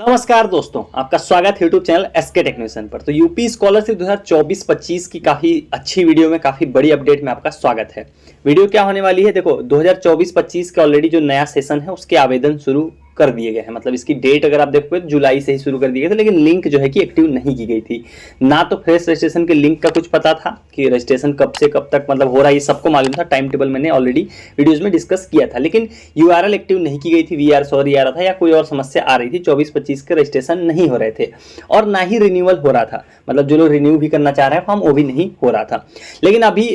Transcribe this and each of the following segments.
नमस्कार दोस्तों, आपका स्वागत है यूट्यूब चैनल एसके टेक्नीशियन पर। तो यूपी स्कॉलरशिप 2024-25 की काफ़ी अच्छी वीडियो में काफ़ी बड़ी अपडेट में आपका स्वागत है। वीडियो क्या होने वाली है, देखो 2024-25 का ऑलरेडी जो नया सेशन है उसके आवेदन शुरू कर दिए गए हैं। मतलब इसकी डेट अगर आप देखोगे तो जुलाई से ही शुरू कर दिए गए थे, लेकिन लिंक जो है कि एक्टिव नहीं की गई थी। ना तो फ्रेश रजिस्ट्रेशन के लिंक का कुछ पता था कि रजिस्ट्रेशन कब से कब तक मतलब हो रहा है, ये सबको मालूम था। टाइम टेबल मैंने ऑलरेडी वीडियोज में डिस्कस किया था, लेकिन यूआरएल एक्टिव नहीं की गई थी, वीआर सॉरी आ रहा था या कोई और समस्या आ रही थी। 24-25 के रजिस्ट्रेशन नहीं हो रहे थे और ना ही रिन्यूअल हो रहा था। मतलब जो लोग रिन्यू भी करना चाह रहे हैं फॉर्म, वो भी नहीं हो रहा था। लेकिन अभी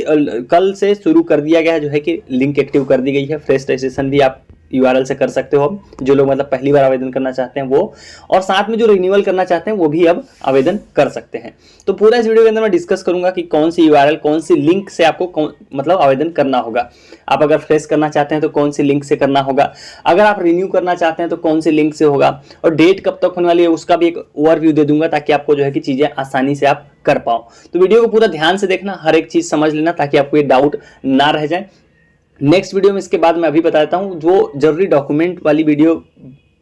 कल से शुरू कर दिया गया है, जो है कि लिंक एक्टिव कर दी गई है। फ्रेश रजिस्ट्रेशन भी आप यूआरएल से कर सकते हो, जो लोग मतलब पहली बार आवेदन करना चाहते हैं वो, और साथ में जो रिन्यूअल करना चाहते हैं वो भी अब आवेदन कर सकते हैं। तो पूरा इस वीडियो के अंदर मैं डिस्कस करूंगा कि कौन सी यूआरएल, कौन सी लिंक से आपको मतलब आवेदन करना होगा। आप अगर फ्रेश करना चाहते हैं तो कौन सी लिंक से करना होगा, अगर आप रिन्यू करना चाहते हैं तो कौन सी लिंक से होगा, और डेट कब तक होने वाली है उसका भी एक ओवरव्यू दे दूंगा, ताकि आपको जो है कि चीजें आसानी से आप कर पाओ। तो वीडियो को पूरा ध्यान से देखना, हर एक चीज समझ लेना, ताकि आपको ये डाउट ना रह जाए। नेक्स्ट वीडियो में इसके बाद मैं अभी बता देता हूँ जो जरूरी डॉक्यूमेंट वाली वीडियो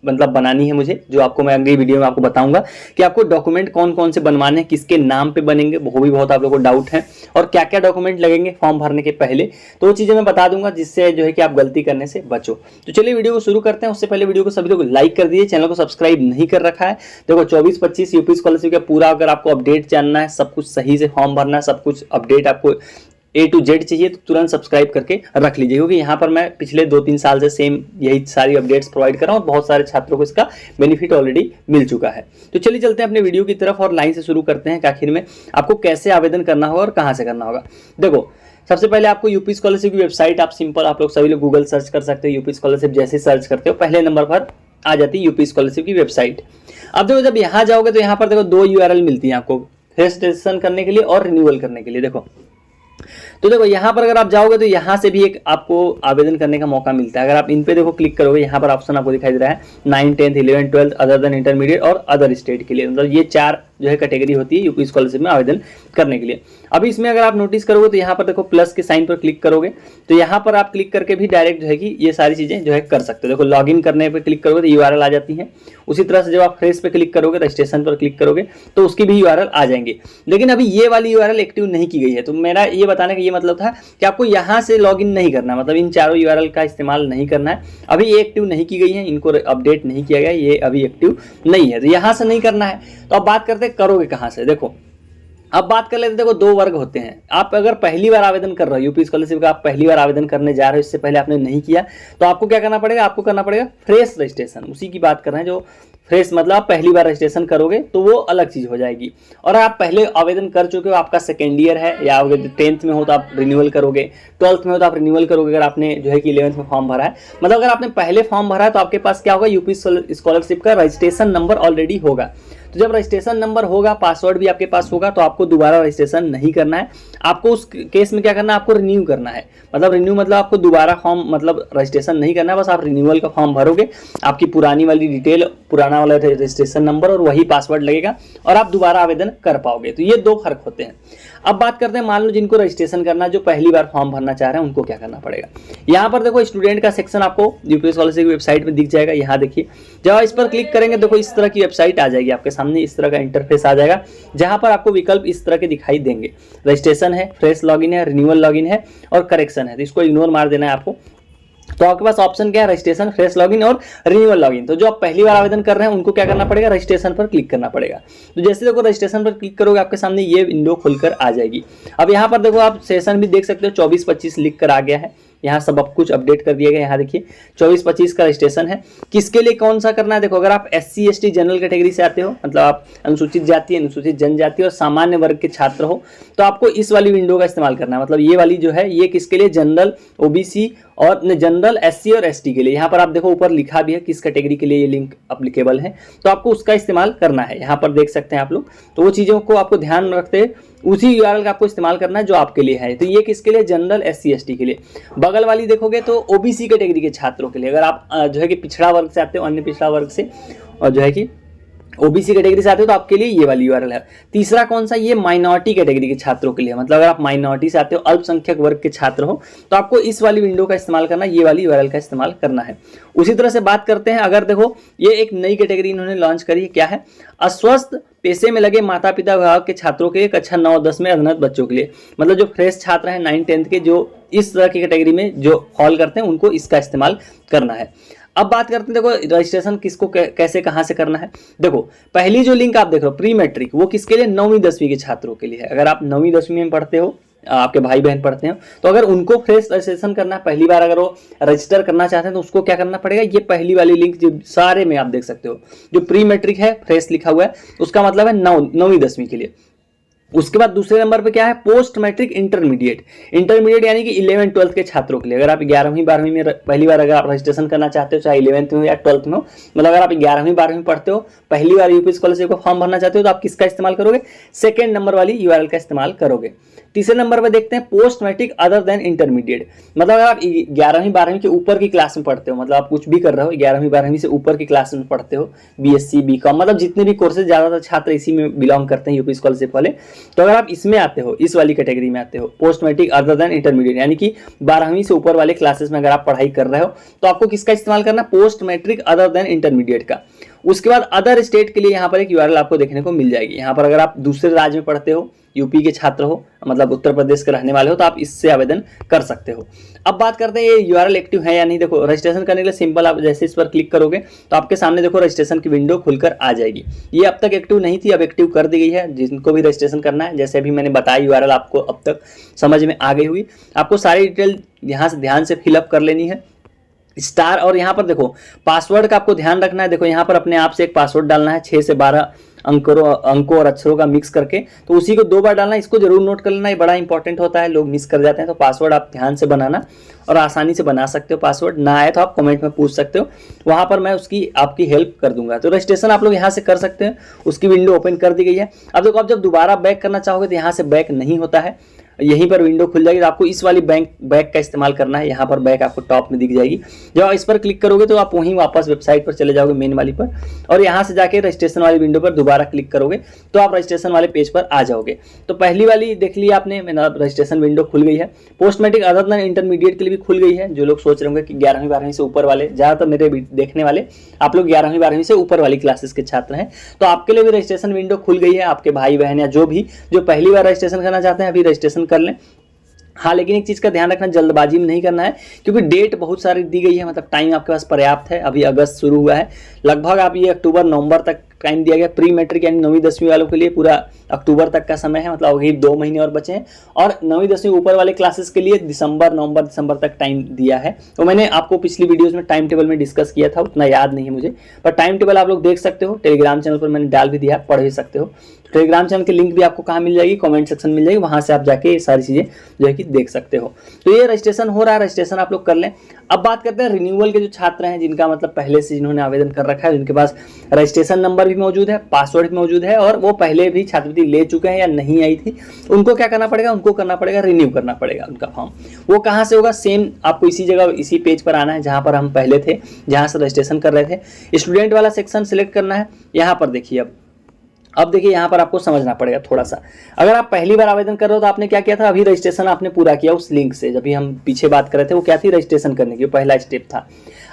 मतलब बनानी है मुझे, जो आपको मैं अगली वीडियो में आपको बताऊंगा कि आपको डॉक्यूमेंट कौन कौन से बनवाने हैं, किसके नाम पे बनेंगे, वो भी बहुत आप लोगों को डाउट है, और क्या क्या डॉक्यूमेंट लगेंगे फॉर्म भरने के पहले, तो वो चीज़ें मैं बता दूंगा, जिससे जो है कि आप गलती करने से बचो। तो चलिए वीडियो को शुरू करते हैं। उससे पहले वीडियो को सभी लोग लाइक कर दिए, चैनल को सब्सक्राइब नहीं कर रखा है। देखो 24-25 यूपी स्कॉलरशिप का पूरा अगर आपको अपडेट जानना है, सब कुछ सही से फॉर्म भरना है, सब कुछ अपडेट आपको A to Z चाहिए, तो तुरंत सब्सक्राइब करके रख लीजिए, क्योंकि यहाँ पर मैं पिछले 2-3 साल से सेम यही सारी अपडेट्स प्रोवाइड कर रहा हूँ और बहुत सारे छात्रों को इसका बेनिफिट ऑलरेडी मिल चुका है। तो चलिए चलते हैं अपने वीडियो की तरफ और लाइन से शुरू करते हैं कि आखिर में आपको कैसे आवेदन करना होगा और कहाँ से करना होगा। देखो सबसे पहले आपको यूपी स्कॉलरशिप की वेबसाइट, आप सिंपल आप लोग सभी लोग गूगल सर्च कर सकते हो। यूपी स्कॉलरशिप जैसे सर्च करते हो पहले नंबर पर आ जाती है यूपी स्कॉलरशिप की वेबसाइट। अब देखो जब यहाँ जाओगे तो यहाँ पर देखो 2 URL मिलती है आपको, रजिस्ट्रेशन करने के लिए और रिन्यूअल करने के लिए। देखो यहाँ पर अगर आप जाओगे तो यहाँ से भी एक आपको आवेदन करने का मौका मिलता है। अगर आप इन पे देखो क्लिक करोगे, यहाँ पर ऑप्शन आपको दिखाई दे रहा है 9, 10, 11, 12 अदर देन इंटरमीडिएट और अदर स्टेट के लिए। मतलब ये 4 जो है कैटेगरी होती है यूपी स्कॉलरशिप में आवेदन करने के लिए। अभी इसमें अगर आप नोटिस करोगे तो यहाँ पर देखो प्लस के साइन पर क्लिक करोगे, तो यहाँ पर आप क्लिक करके भी डायरेक्ट जो है कि ये सारी चीजें जो है कर सकते हो। देखो लॉगिन करने पर क्लिक करोगे तो यूआरएल आ जाती है। उसी तरह से जब आप फ्रेश पे क्लिक करोगे, रजिस्ट्रेशन पर क्लिक करोगे तो उसकी भी यूआरएल आ जाएंगे। लेकिन अभी ये वाली यूआरएल एक्टिव नहीं की गई है, तो मेरा ये बताने का ये मतलब था कि आपको यहाँ से लॉगिन नहीं करना, मतलब इन चारों यूआरएल का इस्तेमाल नहीं करना है। अभी ये एक्टिव नहीं की गई है, इनको अपडेट नहीं किया गया, ये अभी एक्टिव नहीं है, तो यहाँ से नहीं करना है। तो अब बात करते हैं करोगे कहाँ से। देखो अब बात कर लेते हैं। देखो 2 वर्ग होते हैं। आप अगर पहली बार आवेदन कर रहे हो यूपी स्कॉलरशिप का, आप पहली बार आवेदन करने जा रहे हो, इससे पहले आपने नहीं किया, तो आपको क्या करना पड़ेगा, आपको करना पड़ेगा फ्रेश रजिस्ट्रेशन। उसी की बात कर रहे हैं, जो फ्रेश मतलब आप पहली बार रजिस्ट्रेशन करोगे तो वो अलग चीज हो जाएगी। और आप पहले आवेदन कर चुके हो, आपका सेकेंड ईयर है, या अगर 10th में हो तो आप रिन्यूअल करोगे, 12th में हो तो आप रिन्यूअल करोगे, अगर आपने जो है कि 11th में फॉर्म भरा है। मतलब अगर आपने पहले फॉर्म भरा है तो आपके पास क्या होगा, यूपी स्कॉलरशिप का रजिस्ट्रेशन नंबर ऑलरेडी होगा। तो जब रजिस्ट्रेशन नंबर होगा, पासवर्ड भी आपके पास होगा, तो आपको दोबारा रजिस्ट्रेशन नहीं करना है। आपको उस केस में क्या करना है, आपको रिन्यू करना है। मतलब रिन्यू मतलब आपको दोबारा फॉर्म मतलब रजिस्ट्रेशन नहीं करना है, बस आप रिन्यूअल का फॉर्म भरोगे, आपकी पुरानी वाली डिटेल, पुराना वाला रजिस्ट्रेशन नंबर और वही पासवर्ड लगेगा और आप दोबारा आवेदन कर पाओगे। तो ये 2 फर्क होते हैं। अब बात करते हैं, मान लो जिनको रजिस्ट्रेशन करना है, जो पहली बार फॉर्म भरना चाह रहे हैं, उनको क्या करना पड़ेगा। यहाँ पर देखो स्टूडेंट का सेक्शन आपको यूपी स्कॉलरशिप की वेबसाइट में दिख जाएगा। यहाँ देखिए जब आप इस पर क्लिक करेंगे, देखो इस तरह की वेबसाइट आ जाएगी आपके सामने, इस तरह का इंटरफेस आ जाएगा, जहां पर आपको विकल्प इस तरह के दिखाई देंगे। रजिस्ट्रेशन है, फ्रेश लॉगिन है, रिन्यूअल लॉगिन है और करेक्शन है। तो इसको इग्नोर मार देना है आपको। तो आपके पास ऑप्शन क्या है, रजिस्ट्रेशन, फ्रेश लॉगिन और रिन्यूअल लॉगिन। तो जो आप पहली बार आवेदन कर रहे हैं उनको क्या करना पड़ेगा, रजिस्ट्रेशन पर क्लिक करना पड़ेगा। तो जैसे देखो रजिस्ट्रेशन पर क्लिक करोगे, आपके सामने ये विंडो खुलकर आ जाएगी। अब यहाँ पर देखो आप सेशन भी देख सकते हो, 24-25 लिख कर आ गया है। यहाँ सब कुछ अपडेट कर दिया गया। यहाँ देखिए 24-25 का रजिस्ट्रेशन है। किसके लिए कौन सा करना है, देखो अगर आप SC ST जनरल कैटेगरी से आते हो, मतलब आप अनुसूचित जाति, अनुसूचित जनजाति और सामान्य वर्ग के छात्र हो, तो आपको इस वाली विंडो का इस्तेमाल करना है। मतलब ये वाली जो है ये किसके लिए, जनरल, OBC और जनरल, SC और ST के लिए। यहाँ पर आप देखो ऊपर लिखा भी है किस कैटेगरी के लिए ये लिंक अप्लीकेबल है, तो आपको उसका इस्तेमाल करना है। यहाँ पर देख सकते हैं आप लोग। तो वो चीज़ों को आपको ध्यान रखते हैं, उसी यूआरएल का आपको इस्तेमाल करना है जो आपके लिए है। तो ये किसके लिए, जनरल, SC ST के लिए। बगल वाली देखोगे तो OBC कैटेगरी के छात्रों के लिए। अगर आप जो है कि पिछड़ा वर्ग से आते हो, अन्य पिछड़ा वर्ग से, और जो है कि ओबीसी कैटेगरी से आते हो तो आपके लिए ये वाली यूआरएल है। तीसरा कौन सा, ये माइनॉरिटी कैटेगरी के छात्रों के लिए, मतलब अगर आप माइनॉरिटी से आते हो, अल्पसंख्यक वर्ग के छात्र हो, तो आपको इस वाली विंडो का इस्तेमाल करना, ये वाली यूआरएल का इस्तेमाल करना है। उसी तरह से बात करते हैं, अगर देखो ये एक नई कैटेगरी इन्होंने लॉन्च करी है, क्या है, अस्वस्थ पेशे में लगे माता पिता विभाग के छात्रों के कक्षा 9 10 में अध्ययनरत बच्चों के लिए, मतलब जो फ्रेश छात्र हैं 9 10th के, जो इस तरह की कैटेगरी में जो फॉल करते हैं, उनको इसका इस्तेमाल करना है। अब बात करते हैं, देखो रजिस्ट्रेशन किसको कैसे कहाँ से करना है। देखो पहली जो लिंक आप देख रहे हो प्री मैट्रिक, वो किसके लिए, 9वीं 10वीं के छात्रों के लिए है। अगर आप 9वीं 10वीं में पढ़ते हो, आपके भाई बहन पढ़ते हैं, तो अगर उनको फ्रेश रजिस्ट्रेशन करना है, पहली बार अगर वो रजिस्टर करना चाहते हैं, तो उसको क्या करना पड़ेगा, ये पहली वाली लिंक जो सारे में आप देख सकते हो, जो प्री मैट्रिक है फ्रेश लिखा हुआ है, उसका मतलब है 9वीं 10वीं के लिए। उसके बाद दूसरे नंबर पे क्या है, पोस्ट मैट्रिक इंटरमीडिएट यानी कि 11 12th के छात्रों के लिए। अगर आप 11वीं 12वीं में पहली बार अगर आप रजिस्ट्रेशन करना चाहते हो, चाहे 11th में हो या 12th में हो, मतलब अगर आप 11वीं 12वीं पढ़ते हो, पहली बार यूपी स्कॉलरशिप को फॉर्म भरना चाहते हो, तो आप किसका इस्तेमाल करोगे, सेकंड नंबर वाली यूआरएल का इस्तेमाल करोगे। तीसरे नंबर पर देखते हैं post matric other than intermediate, मतलब अगर आप 11वीं 12वीं के ऊपर की क्लास में पढ़ते हो, मतलब आप कुछ भी कर रहे हो, 11वीं 12वीं से ऊपर की क्लास में पढ़ते हो, बीएससी बीकॉम, मतलब जितने भी कोर्सेज, ज्यादातर छात्र इसी में बिलोंग करते हैं यूपी स्कॉलरशिप वाले, तो अगर आप इसमें आते हो, इस वाली कैटेगरी में आते हो, post matric other than intermediate, यानी कि 12वीं से ऊपर वाले क्लासेस में अगर आप पढ़ाई कर रहे हो, तो आपको किसका इस्तेमाल करना, post matric other than intermediate का। उसके बाद अदर स्टेट के लिए यहाँ पर एक यूआरएल आपको देखने को मिल जाएगी। यहाँ पर अगर आप दूसरे राज्य में पढ़ते हो, यूपी के छात्र हो, मतलब उत्तर प्रदेश के रहने वाले हो, तो आप इससे आवेदन कर सकते हो। अब बात करते हैं ये यूआरएल एक्टिव है या नहीं। देखो रजिस्ट्रेशन करने के लिए सिंपल, आप जैसे इस पर क्लिक करोगे तो आपके सामने देखो रजिस्ट्रेशन की विंडो खुलकर आ जाएगी। ये अब तक एक्टिव नहीं थी, अब एक्टिव कर दी गई है। जिनको भी रजिस्ट्रेशन करना है, जैसे अभी मैंने बताया, यूआरएल आपको अब तक समझ में आ गई हुई। आपको सारी डिटेल यहाँ से ध्यान से फिलअप कर लेनी है, स्टार, और यहाँ पर देखो पासवर्ड का आपको ध्यान रखना है। देखो यहाँ पर अपने आप से एक पासवर्ड डालना है, 6 से 12 अंकों और अक्षरों का मिक्स करके, तो उसी को 2 बार डालना है। इसको जरूर नोट कर लेना, ये बड़ा इंपॉर्टेंट होता है, लोग मिस कर जाते हैं। तो पासवर्ड आप ध्यान से बनाना और आसानी से बना सकते हो। पासवर्ड ना आए तो आप कमेंट में पूछ सकते हो, वहां पर मैं उसकी आपकी हेल्प कर दूंगा। तो रजिस्ट्रेशन आप लोग यहाँ से कर सकते हैं, उसकी विंडो ओपन कर दी गई है। अब देखो आप जब दोबारा बैक करना चाहोगे तो यहाँ से बैक नहीं होता है, यहीं पर विंडो खुल जाएगी। तो आपको इस वाली बैक का इस्तेमाल करना है। यहाँ पर बैक आपको टॉप में दिख जाएगी। जब आप इस पर क्लिक करोगे तो आप वहीं वापस वेबसाइट पर चले जाओगे, मेन वाली पर, और यहाँ से जाके रजिस्ट्रेशन वाली विंडो पर दोबारा क्लिक करोगे तो आप रजिस्ट्रेशन वाले पेज पर आ जाओगे। तो पहली वाली देख ली आपने, रजिस्ट्रेशन विंडो खुल गई है। Post matric other than intermediate के लिए भी खुल गई है। जो लोग सोच रहे होंगे कि 11वीं 12वीं से ऊपर वाले, ज्यादातर मेरे देखने वाले आप लोग 11वीं 12वीं से ऊपर वाली क्लासेस के छात्र हैं, तो आपके लिए भी रजिस्ट्रेशन विंडो खुल गई है। आपके भाई बहन या जो पहली बार रजिस्ट्रेशन करना चाहते हैं, अभी रजिस्ट्रेशन कर लें। हाँ, लेकिन एक चीज़ का ध्यान रखना, जल्दबाजी में नहीं करना है, क्योंकि डेट बहुत सारी दी गई है, मतलब टाइम आपके पास पर्याप्त है। अभी अगस्त शुरू हुआ है, लगभग आप ये अक्टूबर नवंबर तक टाइम दिया गया। प्री मैट्रिक यानी 9वीं 10वीं वालों के लिए पूरा अक्टूबर तक का समय है, मतलब अभी 2 महीने और बचे हैं। और 9वीं 10वीं ऊपर वाले क्लासेस के लिए नवंबर दिसंबर तक टाइम दिया है। तो मैंने आपको पिछली वीडियोस में टाइम टेबल में डिस्कस किया था, उतना याद नहीं है मुझे, पर टाइम टेबल आप लोग देख सकते हो। टेलीग्राम चैनल पर मैंने डाल भी दिया, पढ़ भी सकते हो। टेलीग्राम चैनल की लिंक भी आपको कहाँ मिल जाएगी, कमेंट सेक्शन मिल जाएगी, वहां से आप जाके ये सारी चीजें जो है कि देख सकते हो। तो ये रजिस्ट्रेशन हो रहा है, रजिस्ट्रेशन आप लोग कर लें। अब बात करते हैं रिन्यूअल के जो छात्र हैं, जिनका मतलब पहले से जिन्होंने आवेदन कर रखा है, जिनके पास रजिस्ट्रेशन नंबर भी मौजूद है, पासवर्ड भी मौजूद है, और वो पहले भी छात्रवृत्ति ले चुके हैं या नहीं आई थी, उनको क्या करना पड़ेगा, उनको करना पड़ेगा रिन्यू करना पड़ेगा उनका फॉर्म। वो कहाँ से होगा, सेम आपको इसी जगह इसी पेज पर आना है जहाँ पर हम पहले थे, जहाँ से रजिस्ट्रेशन कर रहे थे। स्टूडेंट वाला सेक्शन सिलेक्ट करना है। यहाँ पर देखिए, अब देखिए यहाँ पर आपको समझना पड़ेगा थोड़ा सा। अगर आप पहली बार आवेदन कर रहे हो तो आपने क्या किया था, अभी रजिस्ट्रेशन आपने पूरा किया उस लिंक से, जब भी हम पीछे बात कर रहे थे, वो क्या थी, रजिस्ट्रेशन करने की, पहला स्टेप था।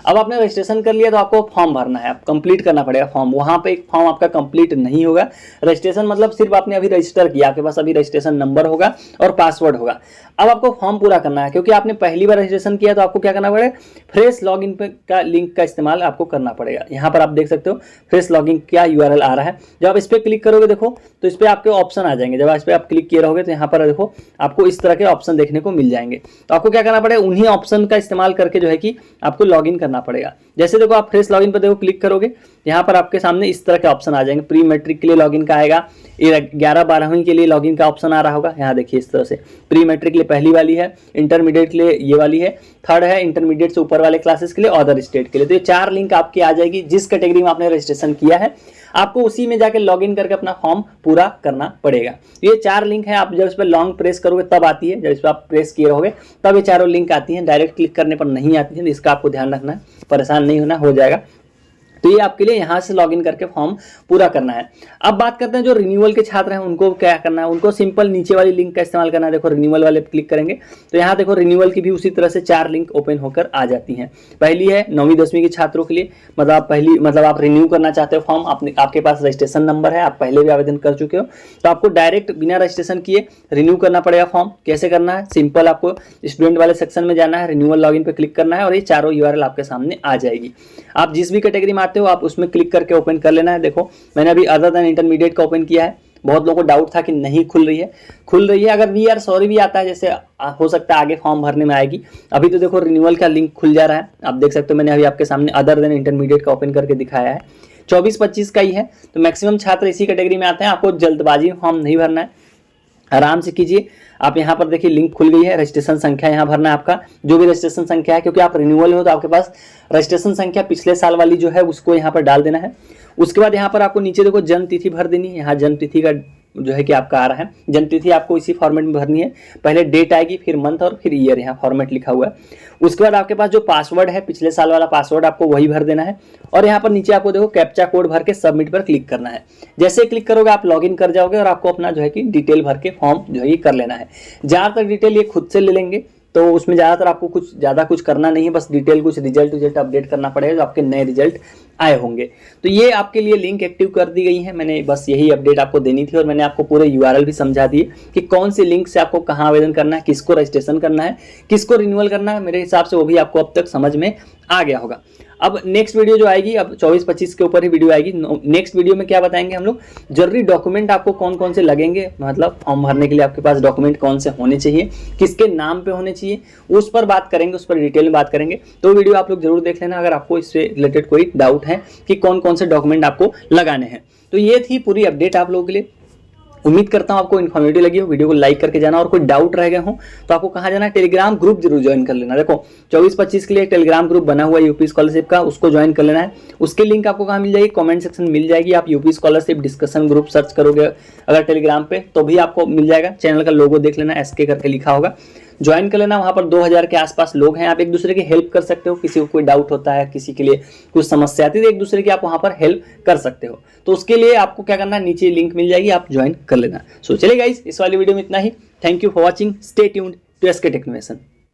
अब आपने रजिस्ट्रेशन कर लिया तो आपको फॉर्म भरना है, आप कंप्लीट करना पड़ेगा फॉर्म। वहाँ पे एक फॉर्म आपका कंप्लीट नहीं होगा। रजिस्ट्रेशन मतलब सिर्फ आपने अभी रजिस्टर किया, आपके पास अभी रजिस्ट्रेशन नंबर होगा और पासवर्ड होगा। अब आपको फॉर्म पूरा करना है, क्योंकि आपने पहली बार रजिस्ट्रेशन किया, तो आपको क्या करना पड़ेगा, फ्रेश लॉगिन का लिंक का इस्तेमाल आपको करना पड़ेगा। यहाँ पर आप देख सकते हो फ्रेश लॉगिन क्या यूआरएल आ रहा है। जब आप इस पर क्लिक करोगे देखो, तो इस पर आपके ऑप्शन आ जाएंगे। जब इस पर आप क्लिक किए रहोगे तो यहाँ पर देखो आपको इस तरह के ऑप्शन देखने को मिल जाएंगे। तो आपको क्या करना पड़ेगा, उन्हीं ऑप्शन का इस्तेमाल करके जो है कि आपको लॉगिन करना पड़ेगा। जैसे देखो आप फ्रेश लॉगिन पर देखो क्लिक करोगे, यहाँ पर आपके सामने इस तरह के ऑप्शन आ जाएंगे। प्री मैट्रिक के लिए लॉगिन का आएगा, 11-12वीं के लिए लॉगिन का ऑप्शन आ रहा होगा। यहाँ देखिए इस तरह से प्री मैट्रिक के लिए पहली वाली है, इंटरमीडिएट के लिए ये वाली है, थर्ड है इंटरमीडिएट से ऊपर वाले क्लासेस के लिए, अदर स्टेट के लिए। तो ये 4 लिंक आपकी आ जाएगी। जिस कैटेगरी में आपने रजिस्ट्रेशन किया है, आपको उसी में जाके लॉगिन करके अपना फॉर्म पूरा करना पड़ेगा। ये 4 लिंक है। आप जब इस पर लॉन्ग प्रेस करोगे तब आती है, जब इस पर आप प्रेस किए रहोगे तब ये 4 लिंक आती हैं। डायरेक्ट क्लिक करने पर नहीं आती है, इसका आपको ध्यान रखना है, परेशान नहीं होना, हो जाएगा। तो ये आपके लिए यहाँ से लॉगिन करके फॉर्म पूरा करना है। अब बात करते हैं जो रिन्यूअल के छात्र हैं उनको क्या करना है। उनको सिंपल नीचे वाली लिंक का इस्तेमाल करना है। देखो रिन्यूअल वाले पे क्लिक करेंगे तो यहाँ देखो रिन्यूअल की भी उसी तरह से 4 लिंक ओपन होकर आ जाती हैं। पहली है 9वीं 10वीं के छात्रों के लिए, मतलब आप रिन्यू करना चाहते हो फॉर्म, आपके पास रजिस्ट्रेशन नंबर है, आप पहले भी आवेदन कर चुके हो, तो आपको डायरेक्ट बिना रजिस्ट्रेशन किए रिन्यू करना पड़ेगा फॉर्म। कैसे करना है, सिंपल आपको स्टूडेंट वाले सेक्शन में जाना है, रिन्यूअल लॉगिन पे क्लिक करना है और ये चारों यूआरएल आपके सामने आ जाएगी। आप जिस भी कैटेगरी में आते हो आप उसमें क्लिक करके ओपन कर लेना है। देखो मैंने अभी अदर देन इंटरमीडिएट का ओपन किया है। बहुत लोगों को डाउट था कि नहीं खुल रही है। अगर वी आर सॉरी भी आता है, जैसे हो सकता है आगे फॉर्म भरने में आएगी। अभी तो देखो रिन्यूअल का लिंक खुल जा रहा है, आप देख सकते हो। मैंने अभी आपके सामने अदर देन इंटरमीडिएट का ओपन करके दिखाया है। 24-25 का ही है, तो मैक्सिमम छात्र इसी कैटेगरी में आते हैं। आपको जल्दबाजी में फॉर्म नहीं भरना है, आराम से कीजिए। आप यहाँ पर देखिए लिंक खुल गई है, रजिस्ट्रेशन संख्या यहाँ भरना है आपका, जो भी रजिस्ट्रेशन संख्या है, क्योंकि आप रिन्यूअल हो तो आपके पास रजिस्ट्रेशन संख्या पिछले साल वाली जो है उसको यहाँ पर डाल देना है। उसके बाद यहाँ पर आपको नीचे देखो जन्म तिथि भर देनी है। यहाँ जन्म तिथि का जो है कि आपका आ रहा है, जन्म तिथि आपको इसी फॉर्मेट में भरनी है। पहले डेट आएगी, फिर मंथ और फिर ईयर, यहाँ फॉर्मेट लिखा हुआ है। उसके बाद आपके पास जो पासवर्ड है पिछले साल वाला पासवर्ड आपको वही भर देना है और यहाँ पर नीचे आपको देखो कैप्चा कोड भर के सबमिट पर क्लिक करना है। जैसे क्लिक करोगे आप लॉगिन कर जाओगे और आपको अपना जो है कि डिटेल भर के फॉर्म जो है ये कर लेना है। ज़्यादातर डिटेल ये खुद से ले लेंगे, तो उसमें ज़्यादातर आपको कुछ करना नहीं है, बस डिटेल कुछ रिजल्ट अपडेट करना पड़ेगा जो आपके नए रिजल्ट आए होंगे। तो ये आपके लिए लिंक एक्टिव कर दी गई है। मैंने बस यही अपडेट आपको देनी थी और मैंने आपको पूरे यूआरएल भी समझा दिए कि कौन सी लिंक से आपको कहाँ आवेदन करना है, किसको रजिस्ट्रेशन करना है, किसको रिन्यूअल करना है। मेरे हिसाब से वो भी आपको अब तक समझ में आ गया होगा। अब नेक्स्ट वीडियो जो आएगी, अब 24-25 के ऊपर ही वीडियो आएगी। नेक्स्ट वीडियो में क्या बताएंगे हम लोग, जरूरी डॉक्यूमेंट आपको कौन कौन से लगेंगे, मतलब फॉर्म भरने के लिए आपके पास डॉक्यूमेंट कौन से होने चाहिए, किसके नाम पे होने चाहिए, उस पर बात करेंगे, उस पर डिटेल में बात करेंगे। तो वीडियो आप लोग जरूर देख लेना अगर आपको इससे रिलेटेड कोई डाउट है कि कौन कौन से डॉक्यूमेंट आपको लगाने हैं। तो ये थी पूरी अपडेट आप लोगों के लिए। उम्मीद करता हूं आपको इन्फॉर्मेटिव लगी हो। वीडियो को लाइक करके जाना और कोई डाउट रह गए हो तो आपको कहाँ जाना है, टेलीग्राम ग्रुप जरूर ज्वाइन कर लेना। देखो 24-25 के लिए एक टेलीग्राम ग्रुप बना हुआ है यूपी स्कॉलरशिप का, उसको ज्वाइन कर लेना है। उसकी लिंक आपको कहाँ मिल जाएगी, कमेंट सेक्शन में मिल जाएगी। आप UP scholarship discussion group search करोगे अगर टेलीग्राम पे तो भी आपको मिल जाएगा। चैनल का लोगो देख लेना, एसके करके लिखा होगा, ज्वाइन कर लेना। वहाँ पर 2000 के आसपास लोग हैं, आप एक दूसरे की हेल्प कर सकते हो। किसी को कोई डाउट होता है, किसी के लिए कुछ समस्या आती है, तो एक दूसरे की आप वहाँ पर हेल्प कर सकते हो। तो उसके लिए आपको क्या करना है, नीचे लिंक मिल जाएगी, आप ज्वाइन कर लेना। सो चलिए गाइस, इस वाली वीडियो में इतना ही। Thank you for watching, stay tuned to SK टेक्नोवेशन।